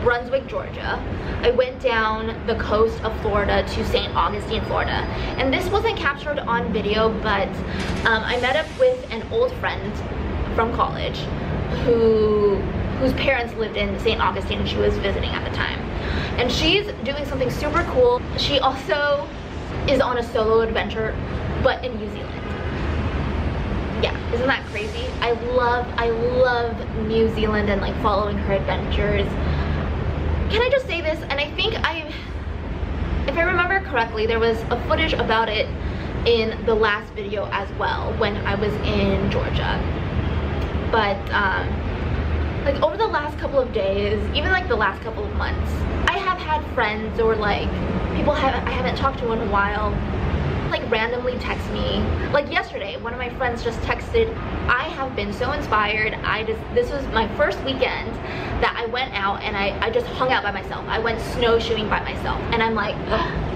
Brunswick, Georgia. I went down the coast of Florida to St. Augustine, Florida. And this wasn't captured on video, but I met up with an old friend from college whose parents lived in St. Augustine, and she was visiting at the time. And she's doing something super cool. She also is on a solo adventure, but in New Zealand. Yeah, isn't that crazy? I love New Zealand and like following her adventures. Can I just say this? And I think if I remember correctly, there was a footage about it in the last video as well when I was in Georgia. But like over the last couple of days, even like the last couple of months, I have had friends or like people I haven't talked to in a while like randomly text me. Like yesterday, one of my friends just texted, I have been so inspired. This was my first weekend that I went out and I just hung out by myself. I went snowshoeing by myself, and I'm like,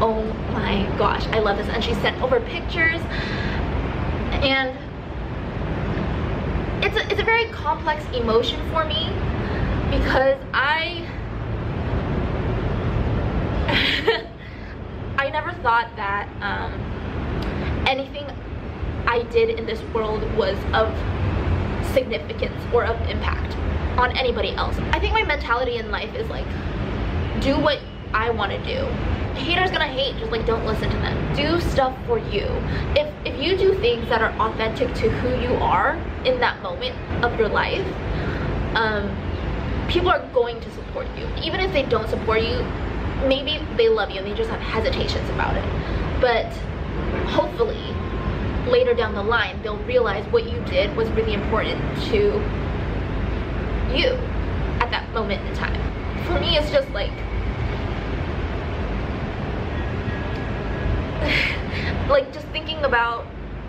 oh my gosh, I love this. And she sent over pictures, and it's a very complex emotion for me because I never thought that anything I did in this world was of significance or of impact on anybody else. I think my mentality in life is like, do what I want to do. Haters gonna hate, just like don't listen to them. Do stuff for you. If you do things that are authentic to who you are in that moment of your life, people are going to support you. Even if they don't support you, maybe they love you and they just have hesitations about it. But hopefully later down the line they'll realize what you did was really important to you at that moment in time. For me, it's just like like just thinking about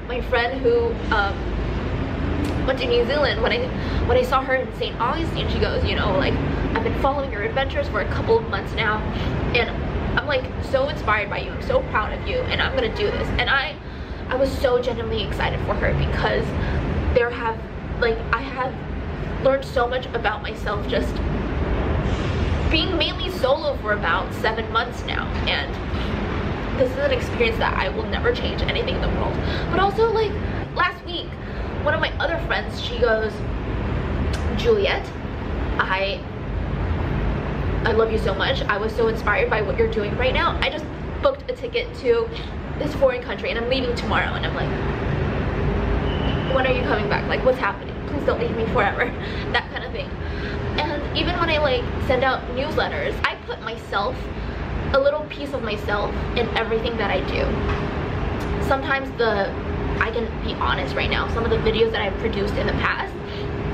my friend who went to New Zealand. When I saw her in St. Augustine, she goes, you know, like, I've been following your adventures for a couple of months now, and I'm like so inspired by you. I'm so proud of you, and I'm gonna do this. And I was so genuinely excited for her because I have learned so much about myself just being mainly solo for about 7 months now, and this is an experience that I will never change anything in the world. But also, like, last week, one of my other friends, she goes, Juliet, I love you so much. I was so inspired by what you're doing right now. I just booked a ticket to this foreign country and I'm leaving tomorrow. And I'm like, when are you coming back? Like, what's happening? Please don't leave me forever. That kind of thing. And even when I like send out newsletters, I put myself, a little piece of myself in everything that I do. Sometimes I can be honest right now, some of the videos that I've produced in the past,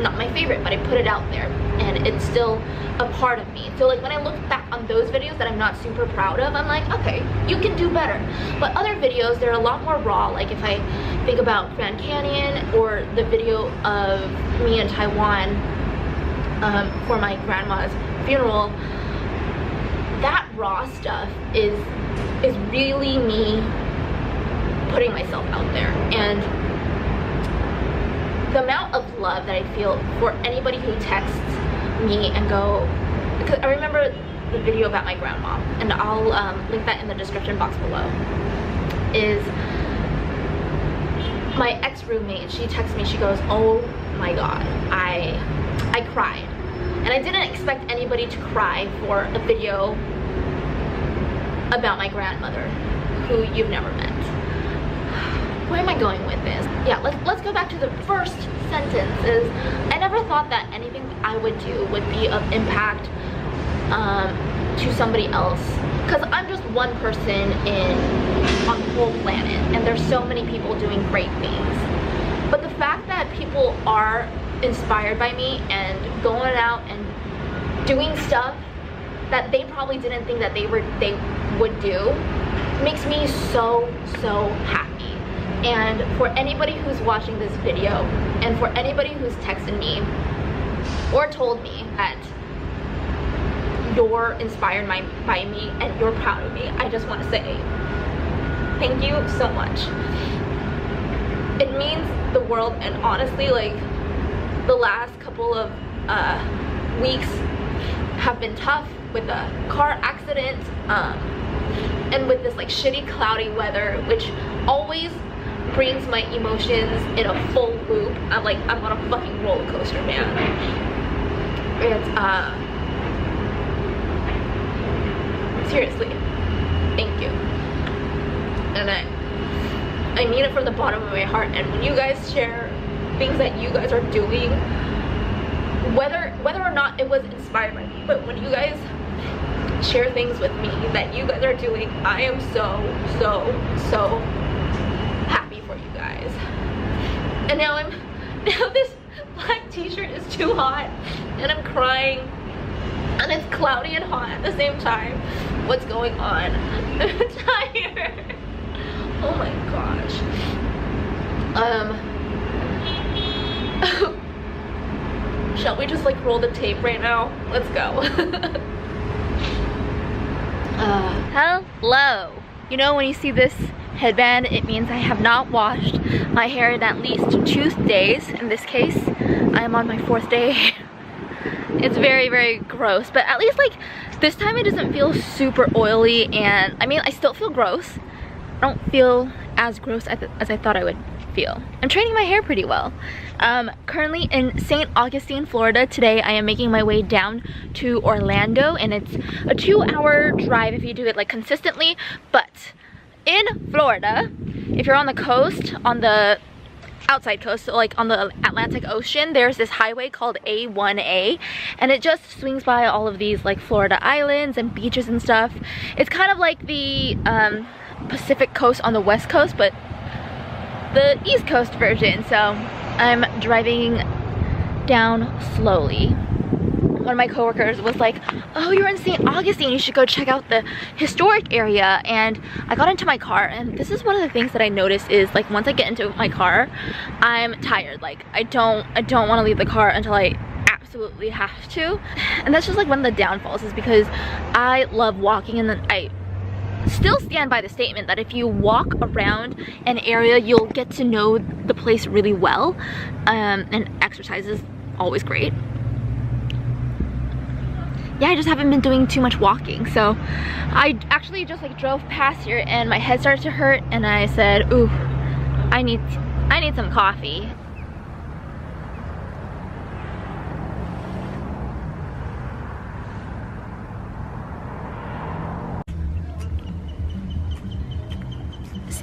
not my favorite, but I put it out there and it's still a part of me. So like when I look back on those videos that I'm not super proud of, I'm like, okay, you can do better. But other videos, they're a lot more raw. Like if I think about Grand Canyon or the video of me in Taiwan for my grandma's funeral, that raw stuff is really me putting myself out there. And the amount of love that I feel for anybody who texts me and go, because I remember the video about my grandma, and I'll link that in the description box below, is my ex-roommate. She texts me, she goes, oh my god, I cried. And I didn't expect anybody to cry for a video about my grandmother who you've never met. Where am I going with this? Yeah, let's go back to the first sentence. Is I never thought that anything I would do would be of impact to somebody else, because I'm just one person on the whole planet, and there's so many people doing great things. But the fact that people are inspired by me and going out and doing stuff that they probably didn't think that they would do makes me so happy. And for anybody who's watching this video, and for anybody who's texted me or told me that you're inspired by me and you're proud of me, I just want to say thank you so much. It means the world. And honestly, like, the last couple of weeks have been tough with the car accident, and with this like shitty cloudy weather, which always brings my emotions in a full loop. I'm on a fucking roller coaster, man. And seriously, thank you. And I mean it from the bottom of my heart. And when you guys share things that you guys are doing, whether or not it was inspired by me, but when you guys share things with me that you guys are doing, I am so happy for you guys. And now this black t-shirt is too hot and I'm crying and it's cloudy and hot at the same time. What's going on? I'm tired. Oh my gosh. Shall we just like roll the tape right now? Let's go. Hello. You know, when you see this headband, it means I have not washed my hair in at least 2 days. In this case, I am on my 4th day. It's very gross, but at least like this time it doesn't feel super oily, and I mean I still feel gross. I don't feel as gross as I thought I would feel. I'm training my hair pretty well. Currently in St. Augustine, Florida. Today I am making my way down to Orlando, and it's a 2-hour drive if you do it like consistently. But in Florida, if you're on the coast, on the outside coast, so like on the Atlantic Ocean, there's this highway called A1A, and it just swings by all of these like Florida islands and beaches and stuff. It's kind of like the Pacific coast on the west coast, but the east coast version. So I'm driving down slowly. One of my coworkers was like, oh, you're in St. Augustine, you should go check out the historic area. And I got into my car, and this is one of the things that I noticed is like once I get into my car, I'm tired. Like I don't want to leave the car until I absolutely have to. And that's just like one of the downfalls, is because I love walking, and then I still stand by the statement that if you walk around an area, you'll get to know the place really well, and exercise is always great. Yeah, I just haven't been doing too much walking, so I actually just like drove past here and my head started to hurt, and I said, ooh, I need some coffee.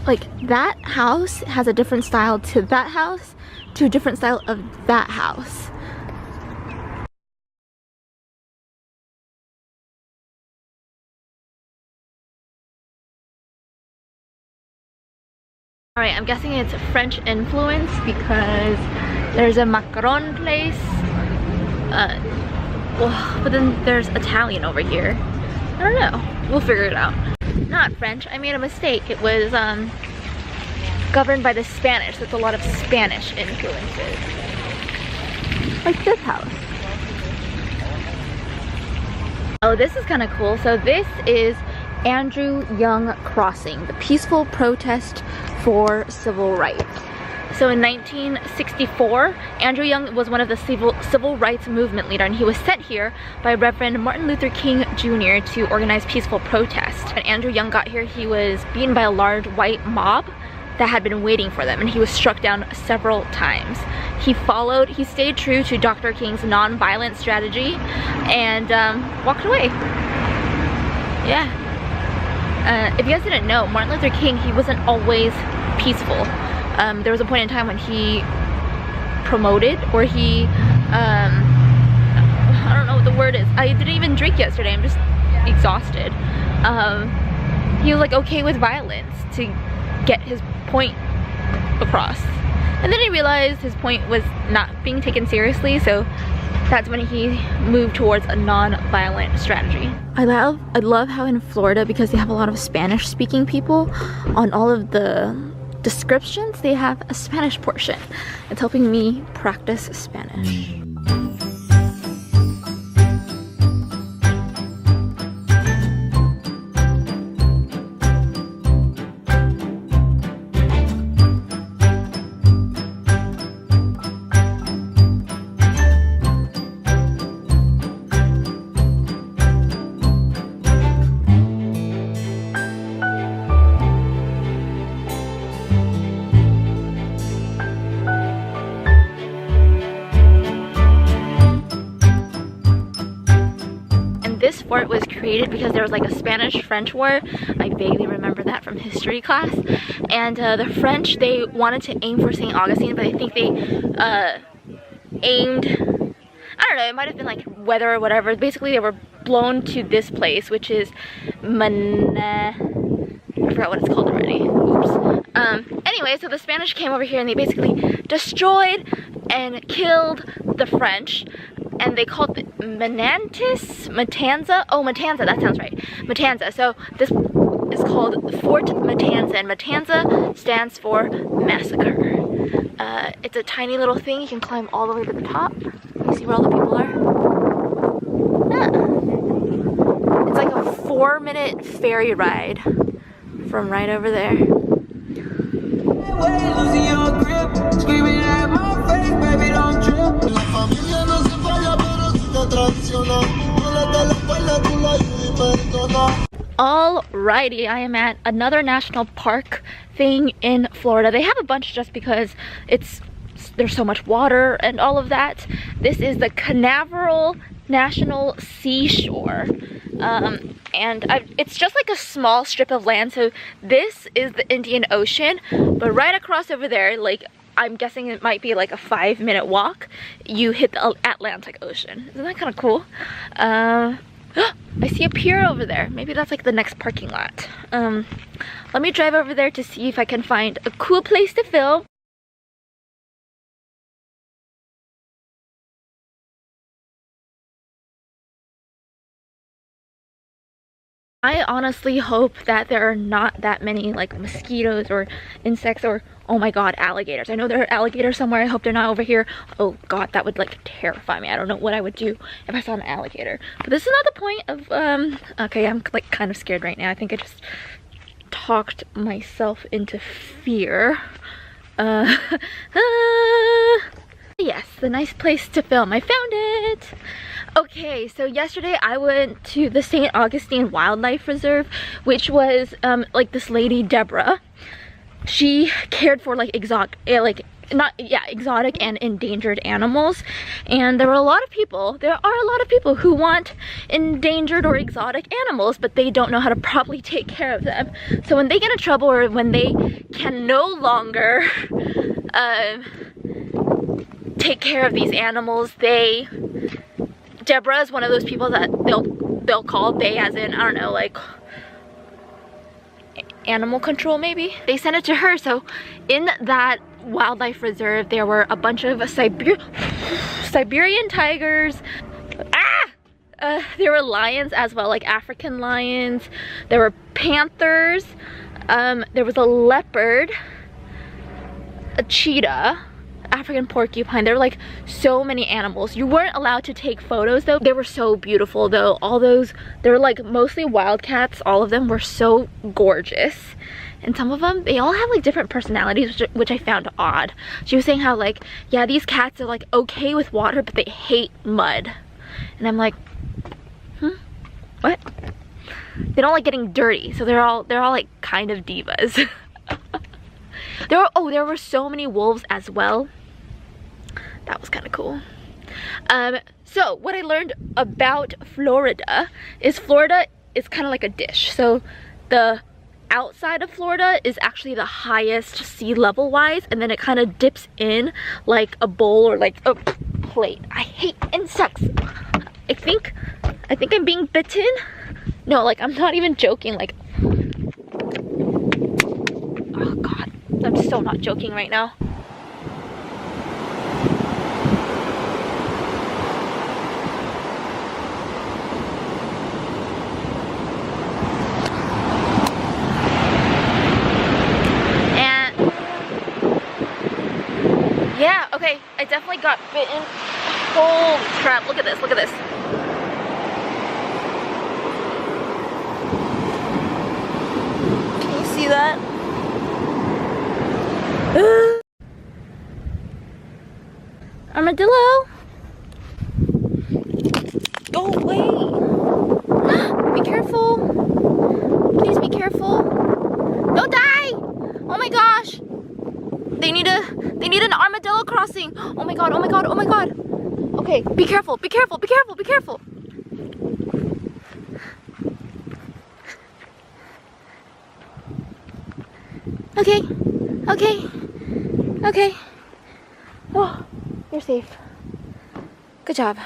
Like that house has a different style to that house, to a different style of that house. Alright, I'm guessing it's French influence because there's a macaron place. Well, but then there's Italian over here. I don't know. We'll figure it out. Not French. I made a mistake. It was governed by the Spanish. There's a lot of Spanish influences. Like this house. Oh, this is kind of cool. So this is Andrew Young Crossing, the peaceful protest for civil rights. So in 1964, Andrew Young was one of the civil rights movement leader, and he was sent here by Reverend Martin Luther King Jr. to organize peaceful protest. When Andrew Young got here, he was beaten by a large white mob that had been waiting for them, and he was struck down several times. He stayed true to Dr. King's non-violent strategy and walked away. Yeah. If you guys didn't know, Martin Luther King, he wasn't always peaceful. There was a point in time when he promoted, or he, I don't know what the word is. I didn't even drink yesterday, I'm just exhausted. He was like okay with violence to get his point across. And then he realized his point was not being taken seriously, so that's when he moved towards a non-violent strategy. I love how in Florida, because they have a lot of Spanish speaking people, on all of the descriptions they have a Spanish portion. It's helping me practice Spanish. fort was created because there was like a Spanish-French war. I vaguely remember that from history class. And the French, they wanted to aim for St. Augustine, but I think they aimed, I don't know, it might have been like weather or whatever. Basically, they were blown to this place, which is I forgot what it's called already. Oops. Anyway, so the Spanish came over here and they basically destroyed and killed the French, and they called it Matanza. Oh, Matanza, that sounds right. Matanza. So this is called Fort Matanza, and Matanza stands for massacre. It's a tiny little thing. You can climb all the way to the top. You see where all the people are? Yeah. It's like a 4-minute ferry ride from right over there. Alrighty, I am at another national park thing in Florida. They have a bunch just because there's so much water and all of that. This is the Canaveral National Seashore. It's just like a small strip of land. So this is the Indian Ocean, but right across over there, like I'm guessing it might be like a 5-minute walk, you hit the Atlantic Ocean. Isn't that kind of cool? I see a pier over there. Maybe that's like the next parking lot. Let me drive over there to see if I can find a cool place to film. I honestly hope that there are not that many like mosquitoes or insects or, oh my god, alligators. I know there are alligators somewhere. I hope they're not over here. Oh god, that would like terrify me. I don't know what I would do if I saw an alligator. But this is not the point of, okay, I'm like kind of scared right now. I think I just talked myself into fear. Yes, the nice place to film. I found it. Okay, so yesterday I went to the St. Augustine Wildlife Reserve, which was like this lady Deborah. She cared for like exotic and endangered animals, and there are a lot of people who want endangered or exotic animals, but they don't know how to properly take care of them. So when they get in trouble or when they can no longer take care of these animals, Deborah is one of those people that they'll call, they as in, I don't know, like animal control maybe. They sent it to her. So in that wildlife reserve there were a bunch of Siberian tigers. There were lions as well, like African lions. There were panthers. There was a leopard, a cheetah, African porcupine. There were like so many animals. You weren't allowed to take photos though. They were so beautiful though. All those, they were like mostly wildcats. All of them were so gorgeous. And some of them, they all have like different personalities, which I found odd. She was saying how like, yeah, these cats are like okay with water, but they hate mud. And I'm like, what? They don't like getting dirty. So they're all like kind of divas. There were so many wolves as well. That was kind of cool. So what I learned about Florida is kind of like a dish. So the outside of Florida is actually the highest sea level wise, and then it kind of dips in like a bowl or like a plate. I hate insects. I think I'm being bitten. No, like I'm not even joking. Like, oh god, I'm so not joking right now. Yeah, okay, I definitely got bitten. Holy crap, look at this, look at this. Can you see that? Armadillo? Go away. Be careful. Please be careful. Don't die! Oh my gosh. They need an armadillo crossing. Oh my god, oh my god, oh my god. Okay, be careful, be careful, be careful, be careful. Okay. Okay. Okay. Oh, you're safe. Good job.